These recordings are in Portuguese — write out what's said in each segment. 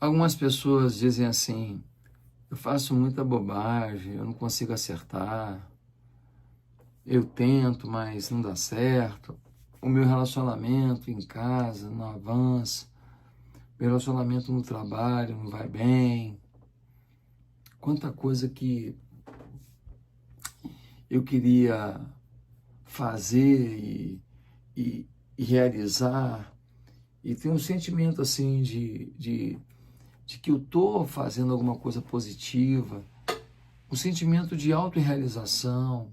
Algumas pessoas dizem assim: eu faço muita bobagem, eu não consigo acertar, eu tento, mas não dá certo, o meu relacionamento em casa não avança, meu relacionamento no trabalho não vai bem. Quanta coisa que eu queria fazer e realizar, e tem um sentimento assim de que eu estou fazendo alguma coisa positiva, um sentimento de autorrealização,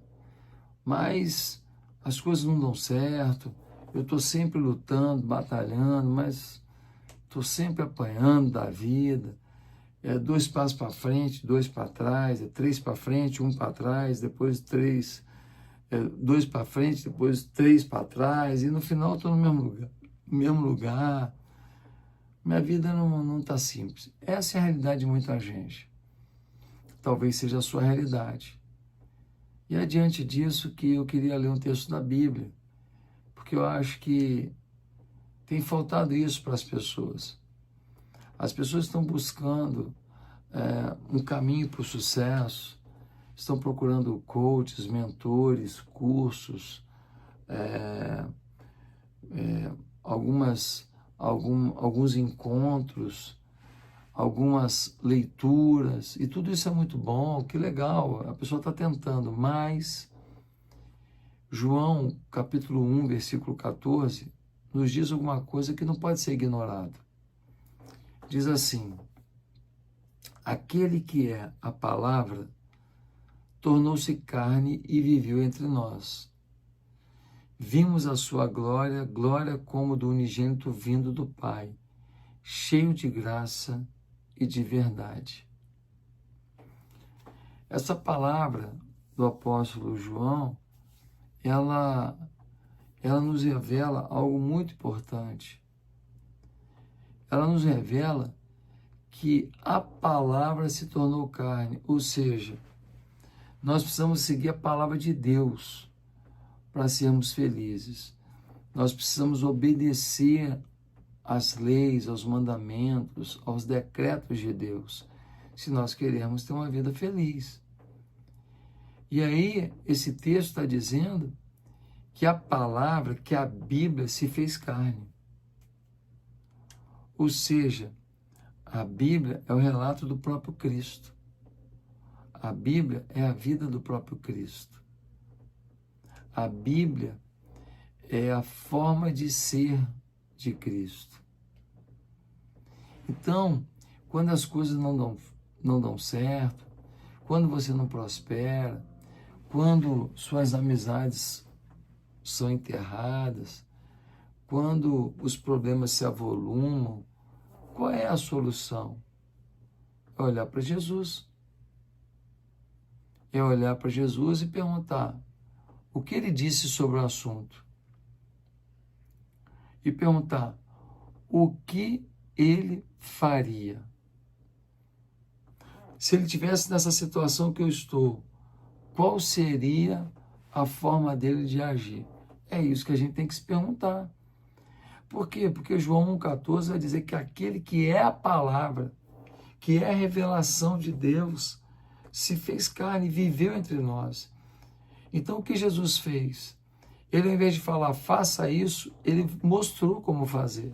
mas as coisas não dão certo, eu estou sempre lutando, batalhando, mas estou sempre apanhando da vida. É 2 passos para frente, 2 para trás, é 3 para frente, 1 para trás, depois 3, 2 para frente, depois 3 para trás, e no final estou no mesmo lugar. Mesmo lugar. Minha vida não está simples. Essa é a realidade de muita gente. Talvez seja a sua realidade. E é diante disso que eu queria ler um texto da Bíblia, porque eu acho que tem faltado isso para as pessoas. As pessoas estão buscando um caminho para o sucesso, estão procurando coaches, mentores, cursos, alguns encontros, algumas leituras, e tudo isso é muito bom, que legal, a pessoa está tentando, mas João, capítulo 1, versículo 14, nos diz alguma coisa que não pode ser ignorada. Diz assim: aquele que é a palavra tornou-se carne e viveu entre nós. Vimos a sua glória, glória como do unigênito vindo do Pai, cheio de graça e de verdade. Essa palavra do apóstolo João, ela nos revela algo muito importante. Ela nos revela que a palavra se tornou carne, ou seja, nós precisamos seguir a palavra de Deus para sermos felizes. Nós precisamos obedecer às leis, aos mandamentos, aos decretos de Deus, se nós queremos ter uma vida feliz. E aí, esse texto está dizendo que a palavra, que a Bíblia se fez carne. Ou seja, a Bíblia é o relato do próprio Cristo. A Bíblia é a vida do próprio Cristo. A Bíblia é a forma de ser de Cristo. Então, quando as coisas não dão certo, quando você não prospera, quando suas amizades são enterradas, quando os problemas se avolumam, qual é a solução? É olhar para Jesus. É olhar para Jesus e perguntar o que ele disse sobre o assunto. E perguntar o que ele faria. Se ele estivesse nessa situação que eu estou, qual seria a forma dele de agir? É isso que a gente tem que se perguntar. Por quê? Porque João 1,14 vai dizer que aquele que é a palavra, que é a revelação de Deus, se fez carne e viveu entre nós. Então, o que Jesus fez? Ele, ao invés de falar, faça isso, ele mostrou como fazer.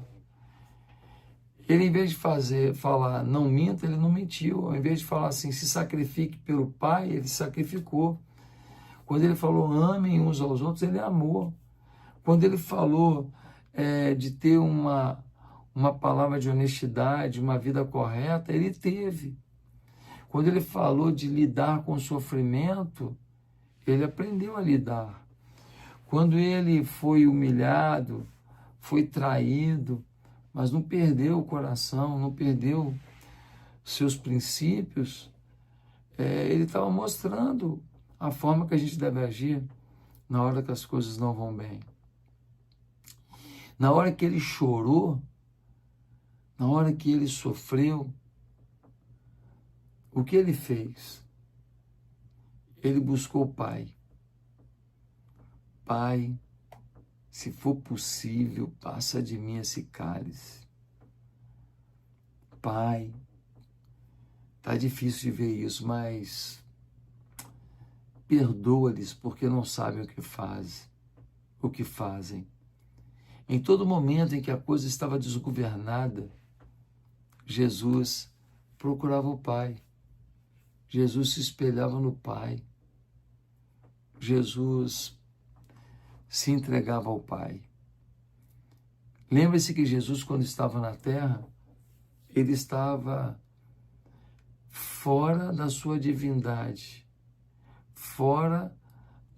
Ele, em vez de falar, não minta, ele não mentiu. Ao invés de falar assim, se sacrifique pelo Pai, ele sacrificou. Quando ele falou, amem uns aos outros, ele amou. Quando ele falou de ter uma palavra de honestidade, uma vida correta, ele teve. Quando ele falou de lidar com o sofrimento, ele aprendeu a lidar. Quando ele foi humilhado, foi traído, mas não perdeu o coração, não perdeu seus princípios, ele estava mostrando a forma que a gente deve agir na hora que as coisas não vão bem. Na hora que ele chorou, na hora que ele sofreu, o que ele fez? Ele buscou o Pai. Pai, se for possível, passa de mim esse cálice. Pai, está difícil de ver isso, mas perdoa-lhes porque não sabem o que fazem. Em todo momento em que a coisa estava desgovernada, Jesus procurava o Pai. Jesus se espelhava no Pai. Jesus se entregava ao Pai. Lembre-se que Jesus, quando estava na terra, ele estava fora da sua divindade, fora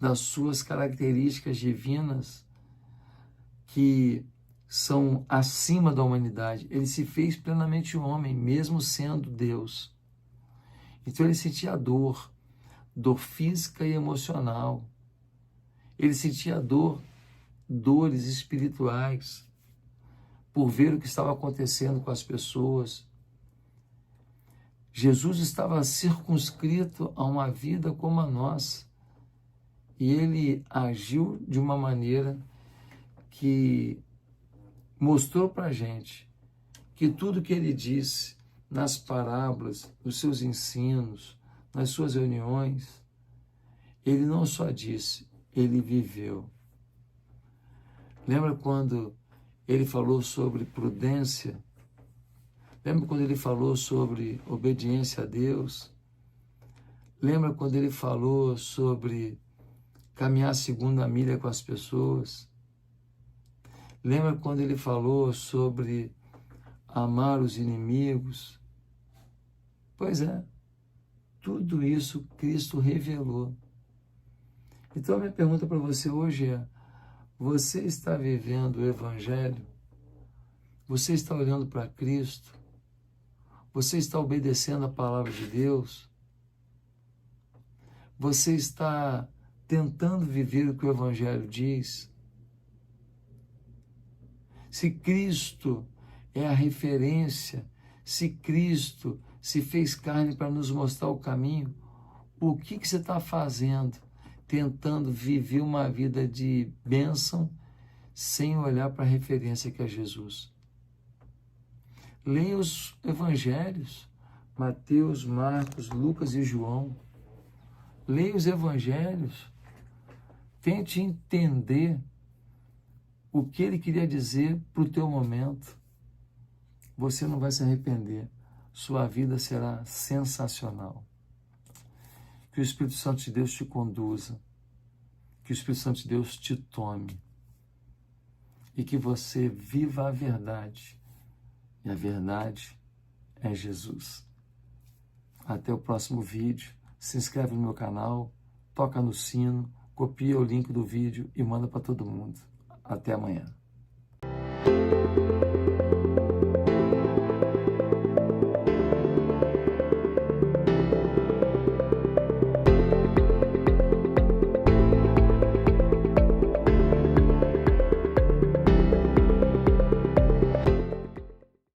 das suas características divinas que são acima da humanidade. Ele se fez plenamente homem, mesmo sendo Deus. Então ele sentia dor física e emocional. Ele sentia dores espirituais por ver o que estava acontecendo com as pessoas. Jesus estava circunscrito a uma vida como a nossa. E ele agiu de uma maneira que mostrou para a gente que tudo que ele disse nas parábolas, nos seus ensinos, nas suas reuniões, ele não só disse, ele viveu. Lembra quando ele falou sobre prudência? Lembra quando ele falou sobre obediência a Deus? Lembra quando ele falou sobre caminhar a segunda milha com as pessoas? Lembra quando ele falou sobre amar os inimigos? Pois é, tudo isso Cristo revelou. Então a minha pergunta para você hoje é: você está vivendo o Evangelho? Você está olhando para Cristo? Você está obedecendo a palavra de Deus? Você está tentando viver o que o Evangelho diz? Se Cristo é a referência, se Cristo se fez carne para nos mostrar o caminho, o que você está fazendo? Tentando viver uma vida de bênção sem olhar para a referência que é Jesus. Leia os evangelhos, Mateus, Marcos, Lucas e João. Leia os evangelhos. Tente entender o que ele queria dizer para o teu momento. Você não vai se arrepender. Sua vida será sensacional. Que o Espírito Santo de Deus te conduza. Que o Espírito Santo de Deus te tome. E que você viva a verdade. E a verdade é Jesus. Até o próximo vídeo. Se inscreve no meu canal, toca no sino, copia o link do vídeo e manda para todo mundo. Até amanhã.